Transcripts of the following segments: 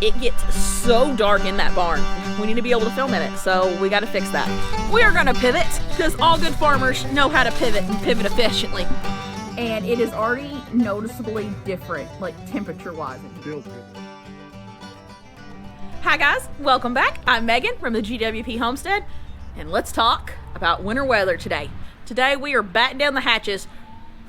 it gets so dark in that barn. We need to be able to film in it, so we got to fix that. We are going to pivot, because all good farmers know how to pivot and pivot efficiently. And it is already noticeably different, like temperature-wise. Hi guys, welcome back. I'm Megan from the GWP Homestead, and let's talk about winter weather today. Today we are batting down the hatches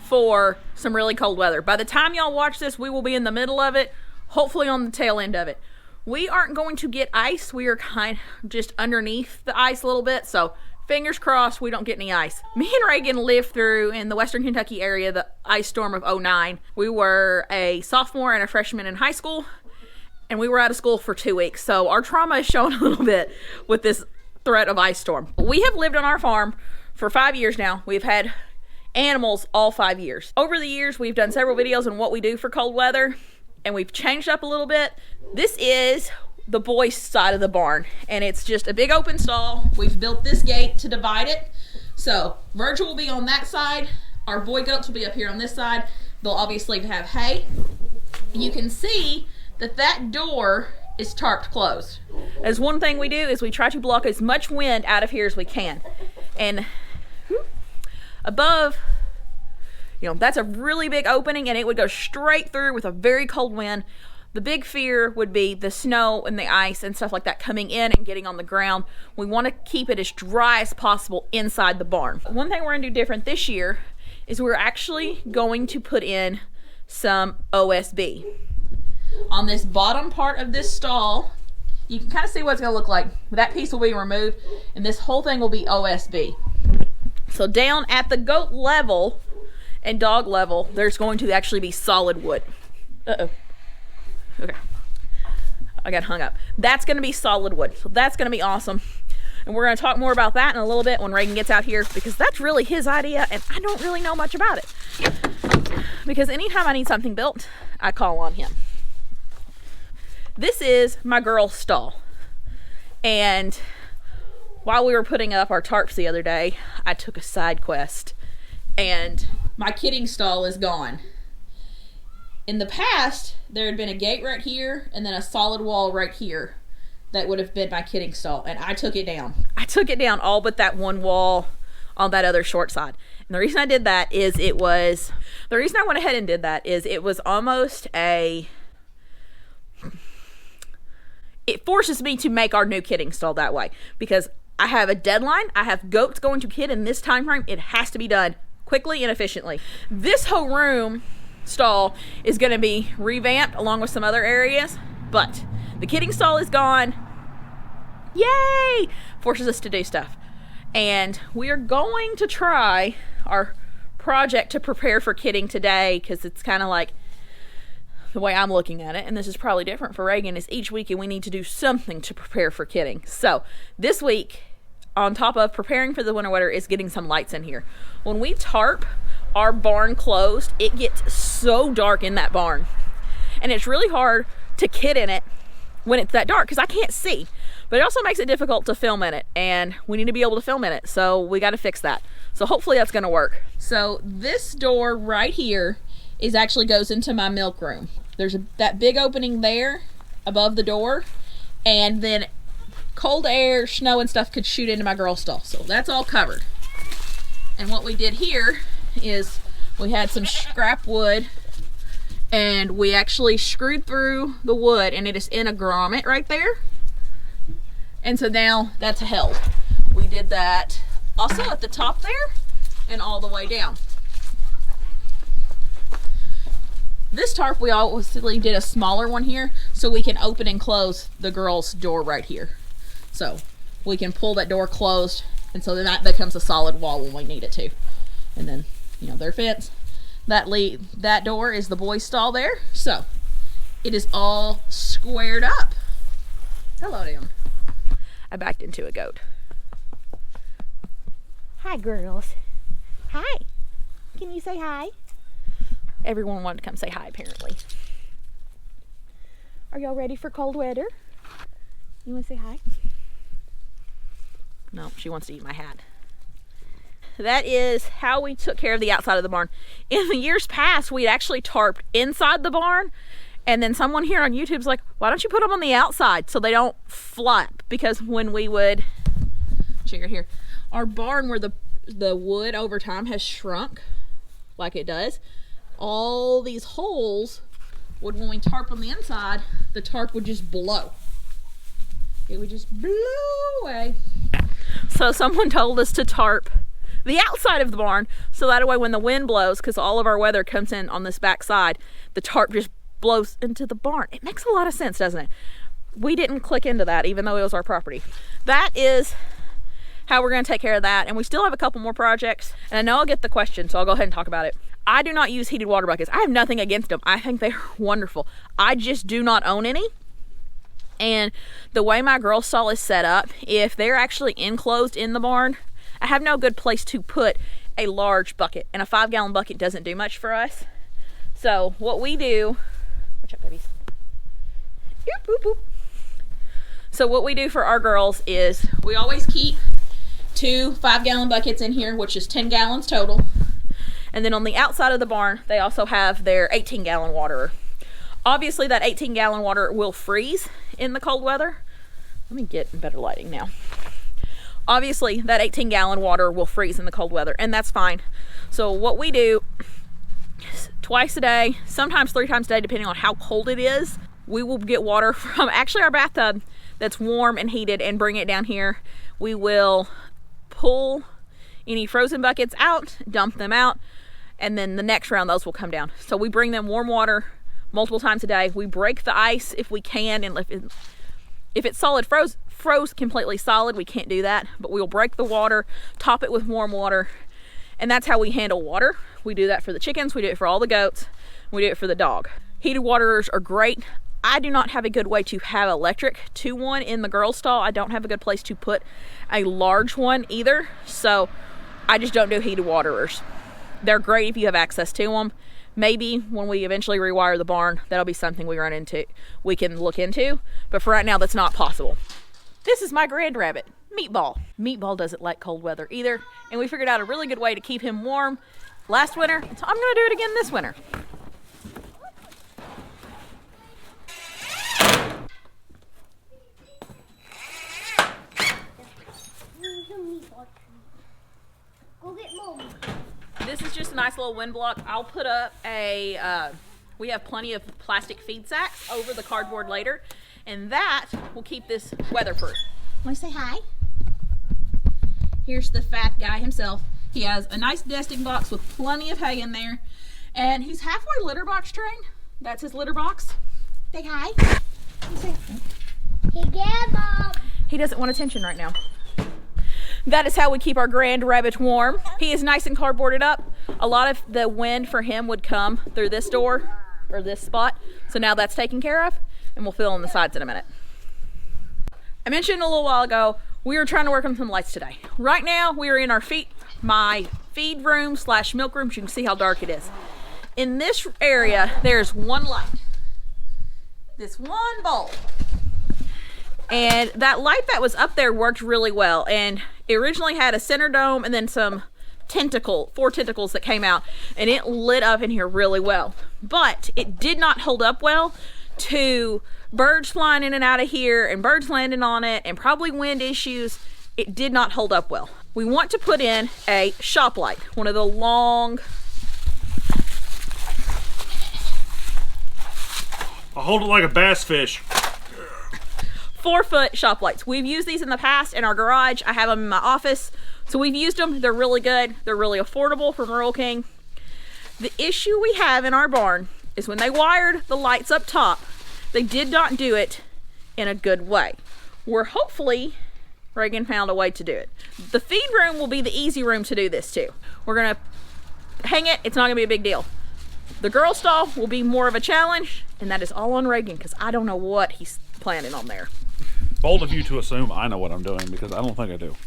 for some really cold weather. By the time y'all watch this, we will be in the middle of it, hopefully on the tail end of it. We aren't going to get ice. We are kind of just underneath the ice a little bit, so fingers crossed we don't get any ice. Me and Reagan lived through, in the Western Kentucky area, the ice storm of '09. We were a sophomore and a freshman in high school, and we were out of school for 2 weeks, so our trauma is showing a little bit with this threat of ice storm. We have lived on our farm for 5 years now. We've had animals all 5 years. Over the years, we've done several videos on what we do for cold weather, and we've changed up a little bit. This is the boys' side of the barn, and it's just a big open stall. We've built this gate to divide it. So Virgil will be on that side. Our boy goats will be up here on this side. They'll obviously have hay. You can see that that door is tarped closed. As one thing we do is we try to block as much wind out of here as we can. And above, that's a really big opening, and it would go straight through with a very cold wind. The big fear would be the snow and the ice and stuff like that coming in and getting on the ground. We want to keep it as dry as possible inside the barn. One thing we're going to do different this year is we're actually going to put in some OSB. On this bottom part of this stall, you can kind of see what it's going to look like. That piece will be removed, and this whole thing will be OSB. So down at the goat level and dog level, there's going to actually be solid wood. Uh-oh. Okay. I got hung up. That's going to be solid wood. So that's going to be awesome. And we're going to talk more about that in a little bit when Reagan gets out here, because that's really his idea, and I don't really know much about it. Because anytime I need something built, I call on him. This is my girl's stall. And while we were putting up our tarps the other day, I took a side quest, and my kidding stall is gone. In the past, there had been a gate right here and then a solid wall right here that would have been my kidding stall, and I took it down. I took it down all but that one wall on that other short side. And the reason I did that is it was almost it forces me to make our new kidding stall that way, because I have a deadline. I have goats going to kid in this time frame. It has to be done quickly and efficiently. This whole room stall is going to be revamped along with some other areas, but the kidding stall is gone. Yay! Forces us to do stuff. And we are going to try our project to prepare for kidding today, because it's kind of like the way I'm looking at it, and this is probably different for Reagan, is each weekend we need to do something to prepare for kidding. So this week, on top of preparing for the winter weather, is getting some lights in here. When we tarp our barn closed, it gets so dark in that barn, and it's really hard to kid in it when it's that dark, because I can't see. But it also makes it difficult to film in it, and we need to be able to film in it, so we got to fix that. So hopefully that's going to work. So this door right here actually goes into my milk room. There's that big opening there above the door, and then cold air, snow and stuff could shoot into my girl stall. So that's all covered. And what we did here is we had some scrap wood, and we actually screwed through the wood, and it is in a grommet right there. And so now that's held. We did that also at the top there and all the way down. This tarp, we obviously did a smaller one here so we can open and close the girls' door right here. So we can pull that door closed, and so then that becomes a solid wall when we need it to. And then, their fence. That door is the boys' stall there. So it is all squared up. Hello, Leon. I backed into a goat. Hi, girls. Hi. Can you say hi? Everyone wanted to come say hi, apparently. Are y'all ready for cold weather? You want to say hi? No, she wants to eat my hat. That is how we took care of the outside of the barn. In the years past, we'd actually tarped inside the barn, And then someone here on YouTube's like, why don't you put them on the outside so they don't flap? Because when we would, check here, our barn where the wood over time has shrunk like it does, all these holes would, when we tarp on the inside, the tarp would just blow. It would just blow away. So someone told us to tarp the outside of the barn so that way when the wind blows, because all of our weather comes in on this back side, the tarp just blows into the barn. It makes a lot of sense, doesn't it? We didn't click into that even though it was our property. That is how we're going to take care of that. And we still have a couple more projects, and I know I'll get the question, so I'll go ahead and talk about it. I do not use heated water buckets. I have nothing against them. I think they're wonderful. I just do not own any. And the way my girl stall is set up, if they're actually enclosed in the barn, I have no good place to put a large bucket, and a 5-gallon bucket doesn't do much for us. So what we do, watch out babies. Boop, boop, boop. So what we do for our girls is we always keep 2 5-gallon buckets in here, which is 10 gallons total. And then on the outside of the barn, they also have their 18-gallon waterer. Obviously that 18-gallon water will freeze in the cold weather. Let me get better lighting now. Obviously that 18-gallon water will freeze in the cold weather, and that's fine. So what we do twice a day, sometimes 3 times a day, depending on how cold it is, we will get water from actually our bathtub that's warm and heated and bring it down here. We will pull any frozen buckets out, dump them out, and then the next round those will come down. So we bring them warm water multiple times a day. We break the ice if we can, and if it's solid froze completely solid, we can't do that, but we'll break the water, top it with warm water, and that's how we handle water. We do that for the chickens, we do it for all the goats, we do it for the dog. Heated waterers are great. I do not have a good way to have electric to one in the girls' stall. I don't have a good place to put a large one either, so I just don't do heated waterers. They're great if you have access to them. Maybe when we eventually rewire the barn, that'll be something we can look into, but for right now that's not possible. This is my grand rabbit, Meatball. Meatball doesn't like cold weather either, and we figured out a really good way to keep him warm last winter, so I'm gonna do it again this winter. Go get Mom. This is just a nice little wind block. I'll put up we have plenty of plastic feed sacks over the cardboard later, and that will keep this weatherproof. Want to say hi? Here's the fat guy himself. He has a nice nesting box with plenty of hay in there, and he's halfway litter box trained. That's his litter box. Say hi. Hey, get Mom. He doesn't want attention right now. That is how we keep our grand rabbit warm. He is nice and cardboarded up. A lot of the wind for him would come through this door or this spot. So now that's taken care of, and we'll fill in the sides in a minute. I mentioned a little while ago, we were trying to work on some lights today. Right now, we are in my feed room / milk room. You can see how dark it is. In this area, there's one light. This one bulb. And that light that was up there worked really well. And it originally had a center dome and then some 4 tentacles that came out, and it lit up in here really well. But it did not hold up well to birds flying in and out of here and birds landing on it and probably wind issues. It did not hold up well. We want to put in a shop light, one of the long, I'll hold it like a bass fish. 4-foot shop lights. We've used these in the past in our garage. I have them in my office, so we've used them. They're really good. They're really affordable from Rural King. The issue we have in our barn is when they wired the lights up top, they did not do it in a good way. Hopefully Reagan found a way to do it. The feed room will be the easy room to do this too. We're gonna hang it. It's not gonna be a big deal. The girl stall will be more of a challenge, and that is all on Reagan because I don't know what he's planning on there. Bold of you to assume I know what I'm doing, because I don't think I do.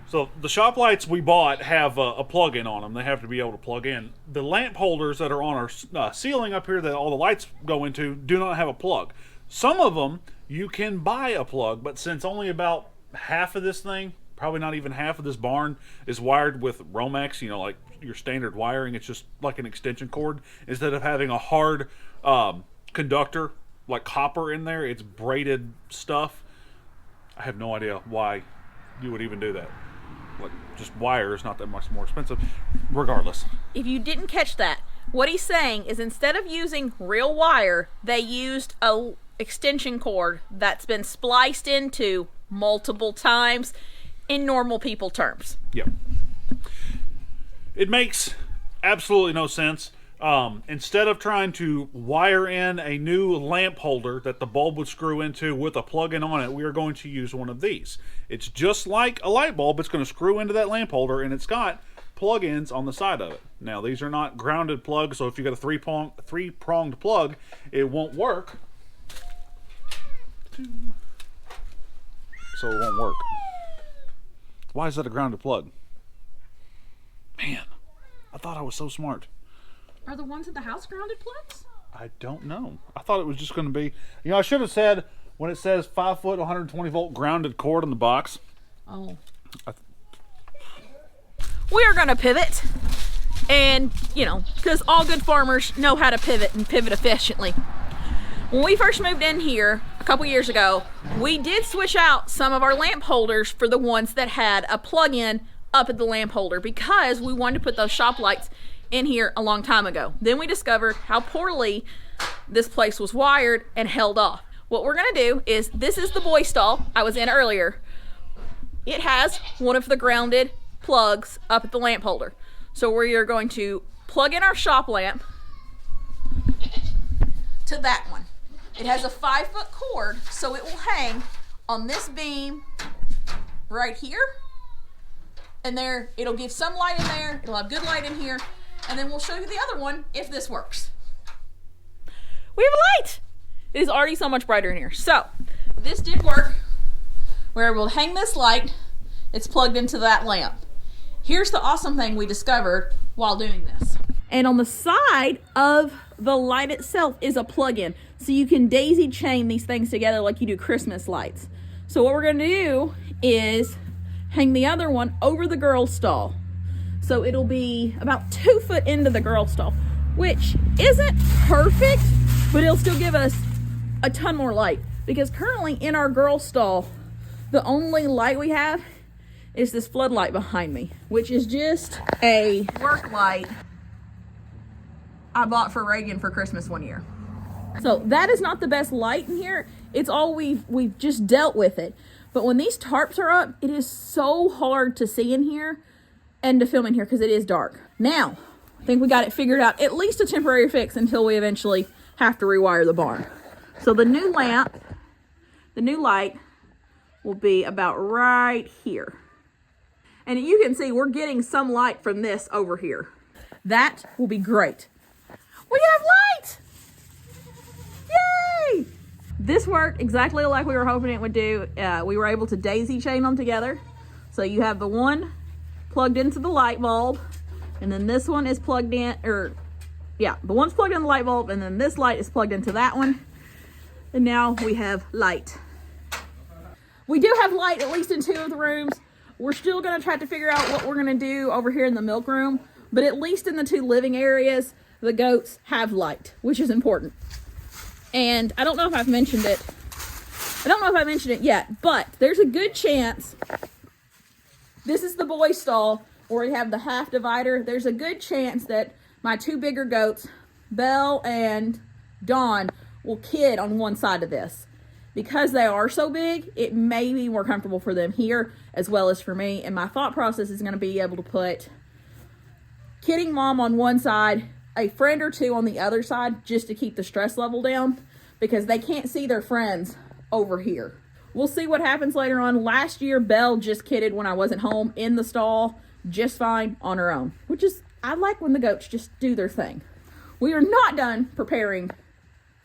So the shop lights we bought have a plug-in on them. They have to be able to plug in. The lamp holders that are on our ceiling up here that all the lights go into do not have a plug. Some of them you can buy a plug, but since only about half of this thing, probably not even half of this barn, is wired with Romex, like your standard wiring. It's just like an extension cord. Instead of having a hard conductor like copper in there, it's braided stuff. I have no idea why you would even do that. Like, just wire is not that much more expensive. Regardless. If you didn't catch that, what he's saying is instead of using real wire, they used a extension cord that's been spliced into multiple times in normal people terms. Yep. It makes absolutely no sense. Instead of trying to wire in a new lamp holder that the bulb would screw into with a plug-in on it, we are going to use one of these. It's just like a light bulb. It's going to screw into that lamp holder, and it's got plug-ins on the side of it. Now, these are not grounded plugs, so if you got a three-pronged plug, it won't work. So it won't work. Why is that a grounded plug? Man, I thought I was so smart. Are the ones at the house grounded plugs? I don't know. I thought it was just going to be... You know, I should have said, when it says 5 foot, 120 volt grounded cord on the box. Oh. We are going to pivot. And, you know, because all good farmers know how to pivot and pivot efficiently. When we first moved in here a couple years ago, we did switch out some of our lamp holders for the ones that had a plug-in up at the lamp holder because we wanted to put those shop lights in here a long time ago. Then we discovered how poorly this place was wired and held off. What we're gonna do is, this is the boy stall I was in earlier. It has one of the grounded plugs up at the lamp holder. So we are going to plug in our shop lamp to that one. It has a 5-foot cord, so it will hang on this beam right here. And there, it'll give some light in there, it'll have good light in here, and then we'll show you the other one if this works. We have a light! It is already so much brighter in here. So, this did work. Where we'll hang this light, it's plugged into that lamp. Here's the awesome thing we discovered while doing this. And on the side of the light itself is a plug-in. So you can daisy chain these things together like you do Christmas lights. So what we're gonna do is hang the other one over the girl's stall. So it'll be about 2 foot into the girl's stall, which isn't perfect, but it'll still give us a ton more light. Because currently in our girl's stall, the only light we have is this floodlight behind me, which is just a work light I bought for Reagan for Christmas one year. So that is not the best light in here. It's all we've just dealt with it. But when these tarps are up, it is so hard to see in here and to film in here because it is dark. Now, I think we got it figured out, at least a temporary fix until we eventually have to rewire the barn. So the new lamp, the new light will be about right here. And you can see we're getting some light from this over here. That will be great. We have light! Yay! This worked exactly like we were hoping it would do. We were able to daisy chain them together. So you have the one plugged into the light bulb, and then this one is plugged in, the one's plugged in the light bulb, and then this light is plugged into that one. And now we have light. We do have light at least in 2 of the rooms. We're still gonna try to figure out what we're gonna do over here in the milk room, but at least in the 2 living areas, the goats have light, which is important. And I don't know if I've mentioned it. I don't know if I mentioned it yet, but there's a good chance, this is the boy stall where we have the half divider. There's a good chance that my 2 bigger goats, Belle and Dawn, will kid on one side of this. Because they are so big, it may be more comfortable for them here as well as for me. And my thought process is going to be able to put kidding mom on one side, a friend or 2 on the other side, just to keep the stress level down, because they can't see their friends over here. We'll see what happens later on. Last year, Belle just kidded when I wasn't home in the stall just fine on her own, which is, I like when the goats just do their thing. We are not done preparing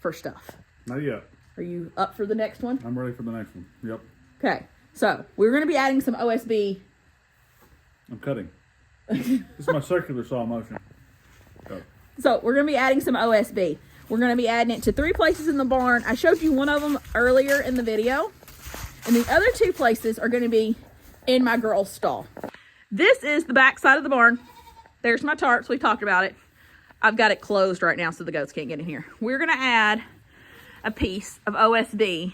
for stuff. Not yet. Are you up for the next one? I'm ready for the next one. Yep. Okay, so we're going to be adding some OSB. I'm cutting. This is my circular saw motion. Go. So we're going to be adding some OSB. We're going to be adding it to 3 places in the barn. I showed you one of them earlier in the video. And the other 2 places are going to be in my girl's stall. This is the back side of the barn. There's my tarps. We talked about it. I've got it closed right now so the goats can't get in here. We're going to add a piece of OSB.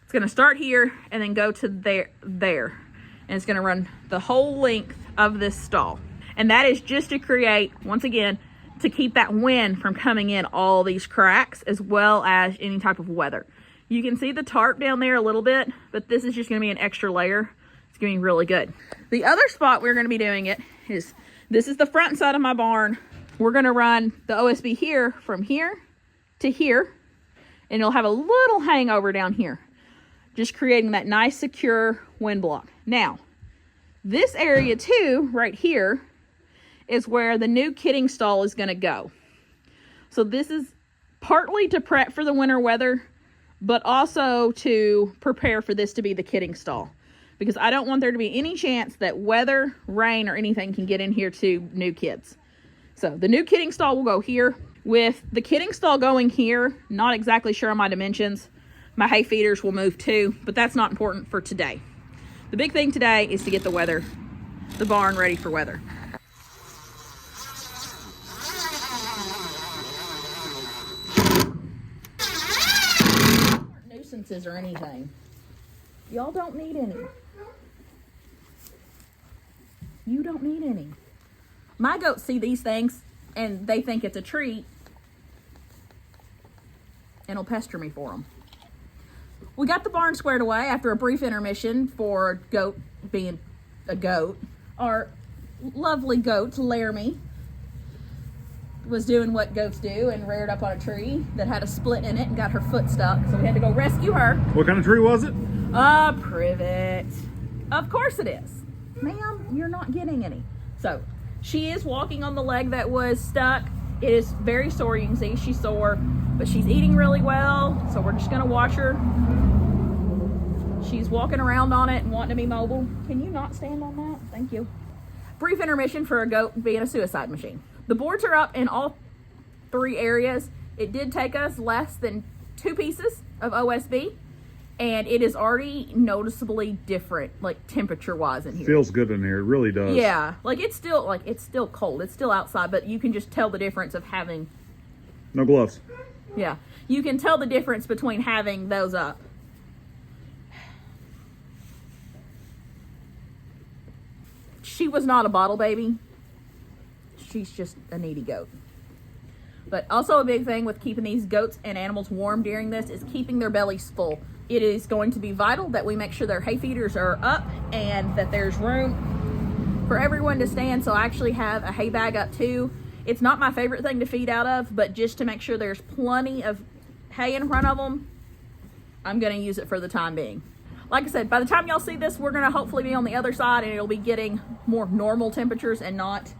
It's going to start here and then go to there. And it's going to run the whole length of this stall. And that is just to create, once again, to keep that wind from coming in all these cracks as well as any type of weather. You can see the tarp down there a little bit, but this is just going to be an extra layer. It's going to be really good. The other spot we're going to be doing it is, this is the front side of my barn. We're going to run the OSB here from here to here, and it'll have a little hangover down here, just creating that nice secure wind block. Now, this area too, right here, is where the new kidding stall is going to go. So this is partly to prep for the winter weather, but also to prepare for this to be the kidding stall, because I don't want there to be any chance that weather, rain, or anything can get in here to new kids. So the new kidding stall will go here. With the kidding stall going here, not exactly sure on my dimensions. My hay feeders will move too, but that's not important for today. The big thing today is to get the barn ready for weather. Nuisances or anything. Y'all don't need any. You don't need any. My goats see these things and they think it's a treat and will pester me for them. We got the barn squared away after a brief intermission for goat being a goat. Our lovely goat, Laramie, was doing what goats do and reared up on a tree that had a split in it and got her foot stuck. So we had to go rescue her. What kind of tree was it? A privet. Of course it is. Ma'am, you're not getting any. So she is walking on the leg that was stuck. It is very sore. You can see she's sore, but she's eating really well. So we're just going to watch her. She's walking around on it and wanting to be mobile. Can you not stand on that? Thank you. Brief intermission for a goat being a suicide machine. The boards are up in all 3 areas. It did take us less than 2 pieces of OSB, and it is already noticeably different, like temperature wise in here. Feels good in here, it really does. Yeah, it's still cold. It's still outside, but you can just tell the difference of having no gloves. Yeah, you can tell the difference between having those up. She was not a bottle baby. She's just a needy goat. But also a big thing with keeping these goats and animals warm during this is keeping their bellies full. It is going to be vital that we make sure their hay feeders are up and that there's room for everyone to stand. So I actually have a hay bag up too. It's not my favorite thing to feed out of, but just to make sure there's plenty of hay in front of them, I'm going to use it for the time being. Like I said, by the time y'all see this, we're going to hopefully be on the other side and it'll be getting more normal temperatures and not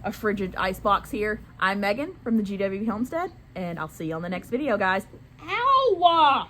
a frigid ice box here. I'm Megan from the GWB Homestead, and I'll see you on the next video, guys. Ow!